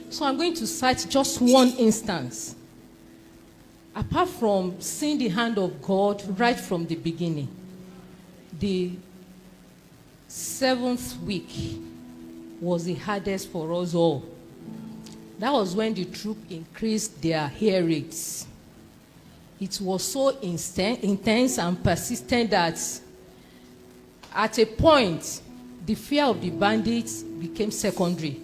So I'm going to cite just one instance. Apart from seeing the hand of God right from the beginning, the 7th week was the hardest for us all. That was when the troop increased their hair rates. It was so intense and persistent that at a point, the fear of the bandits became secondary.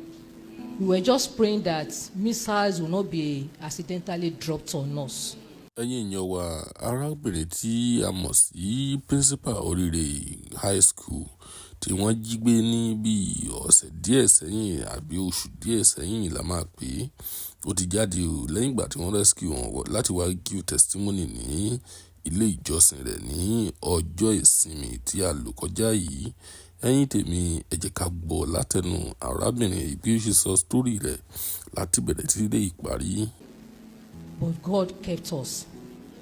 We were just praying that missiles will not be accidentally dropped on us. ẹ̀yin èèyàn wa, arábìnrin tí a mọ̀ sí principal ORIRE high school tí wọ́n jí gbé ní bíi ọ̀sẹ̀ díẹ̀ sẹ́yìn àbí oṣù díẹ̀ sẹ́yìn la máa pè é, ó ti jáde o lẹ́yìn ìgbà tí wọ́n rescue wọn láti wá give testimony ní ilé ìjọsìn rẹ̀ ní ọjọ́ ìsinmi tí a lò kọjá yìí. ẹ̀yin tèmi, ẹ jẹ́ ká gbọ́ látẹnu arábìnrin yìí bí ó ṣe sọ story rẹ̀ láti bẹ̀rẹ̀ títí dé ìparí. But God kept us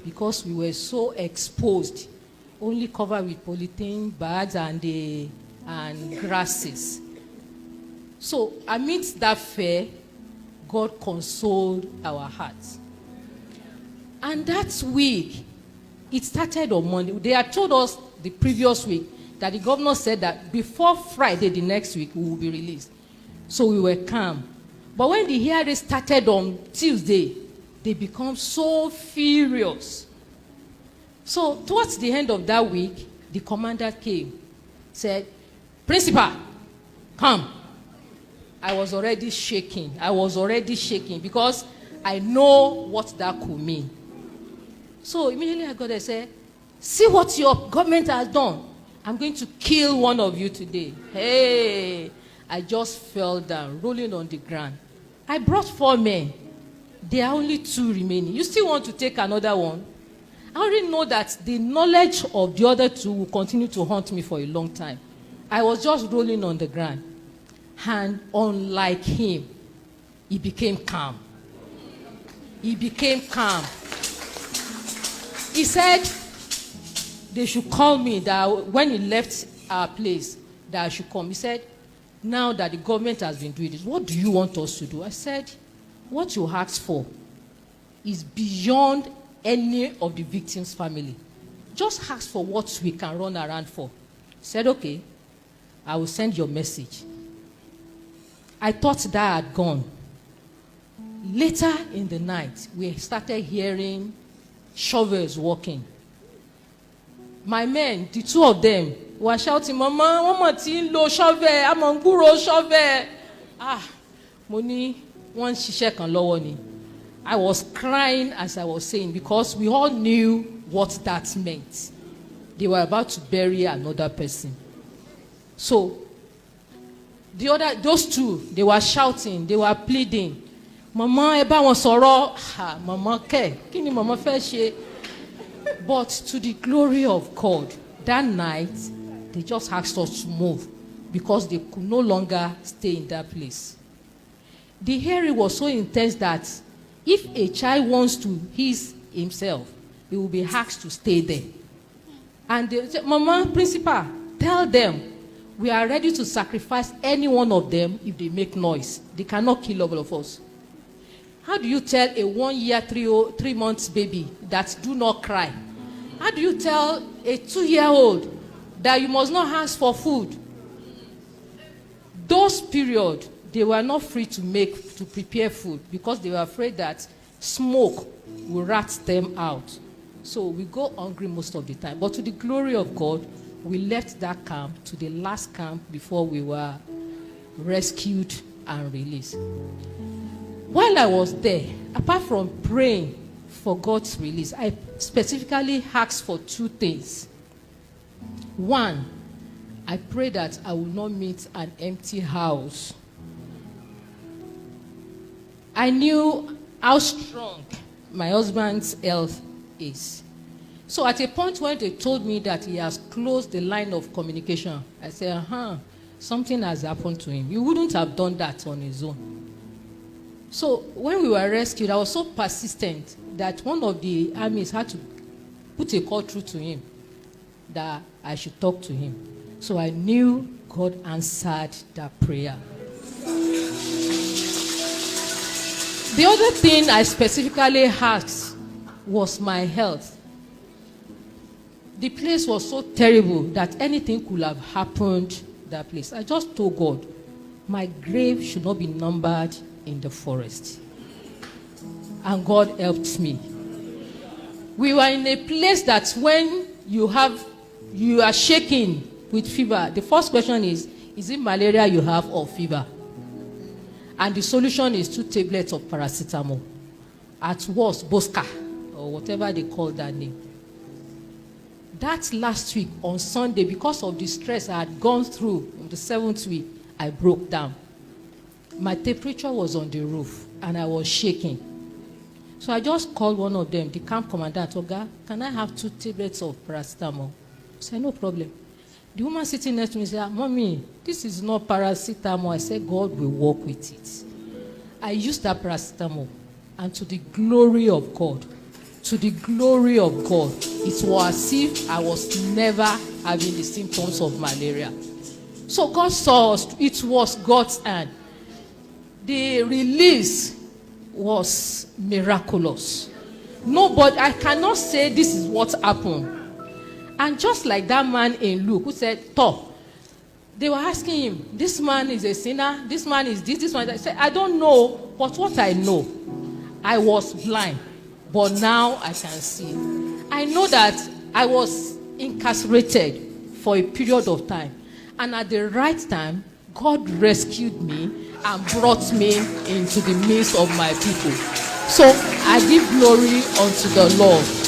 because we were so exposed, only covered with polythene bags and grasses. So amidst that fear, God consoled our hearts. And that week, it started on Monday. They had told us the previous week that the governor said that before Friday the next week, we will be released. So we were calm. But when the hearing started on Tuesday, they become so furious. So towards the end of that week, the commander came, said, "Principal, come." I was already shaking because I know what that could mean. So immediately I got there and said, "See what your government has done. I'm going to kill one of you today." Hey, I just fell down, rolling on the ground. I brought 4 men. There are only 2 remaining. You still want to take another one? I already know that the knowledge of the other 2 will continue to haunt me for a long time. I was just rolling on the ground. And unlike him, he became calm. He became calm. He said they should call me, that when he left our place, that I should come. He said, "Now that the government has been doing this, what do you want us to do?" I said, "What you asked for is beyond any of the victims' family. Just ask for what we can run around for." He said, "Okay, I will send your message." I thought that had gone. Later in the night, we started hearing shovels walking. My men, the 2 of them, were shouting, "Mama, Mama, ti lo shovel, amonguro shovel." Mo ní wọ́n ń ṣiṣẹ́ kan lọ́wọ́ ni. I was crying as I was saying because we all knew what that meant. They were about to bury another person. So those 2, they were shouting, they were pleading, "Mama, ẹ bá wọn sọ̀rọ̀." Mama kẹ̀, kí ni mama fẹ́ ṣe? But to the glory of God, that night, they just asked us to move because they could no longer stay in that place. The hearing was so intense that if a child wants to ease himself, he will be asked to stay there. And they said, "Mama, principal, tell them we are ready to sacrifice any one of them if they make noise. They cannot kill all of us." How do you tell a 1 year, 3 months baby that do not cry? How do you tell a 2-year-old that you must not ask for food? Those periods, they were not free to prepare food because they were afraid that smoke will rat them out. So we go hungry most of the time. But to the glory of God, we left that camp to the last camp before we were rescued and released. While I was there, apart from praying for God's release, I specifically asked for 2 things. 1, I prayed that I will not meet an empty house. I knew how strong my husband's health is. So at a point when they told me that he has closed the line of communication, I said, something has happened to him. He wouldn't have done that on his own. So when we were rescued, I was so persistent that one of the armies had to put a call through to him that I should talk to him. So I knew God answered that prayer. The other thing I specifically asked was my health. The place was so terrible that anything could have happened that place. I just told God, my grave should not be numbered in the forest. And God helped me. We were in a place that when you are shaking with fever, the first question is it malaria you have or fever? And the solution is 2 tablets of paracetamol. At worst, Bosca, or whatever they call that name. That last week on Sunday, because of the stress I had gone through in the 7th week, I broke down. My temperature was on the roof and I was shaking. So I just called one of them, the camp commandant, Oga, can I have 2 tablets of paracetamol? I said, no problem. The woman sitting next to me said, Mommy, this is not paracetamol. I said, God will work with it. I used that paracetamol, and to the glory of God, it was as if I was never having the symptoms of malaria. So God saw us. It was God's hand. The release was miraculous. Nobody, I cannot say this is what happened. And just like that man in Luke who said, Toh, they were asking him, this man is a sinner, this man is this one. I said, I don't know, but what I know, I was blind, but now I can see. I know that I was incarcerated for a period of time. And at the right time, God rescued me and brought me into the midst of my people. So I give glory unto the Lord.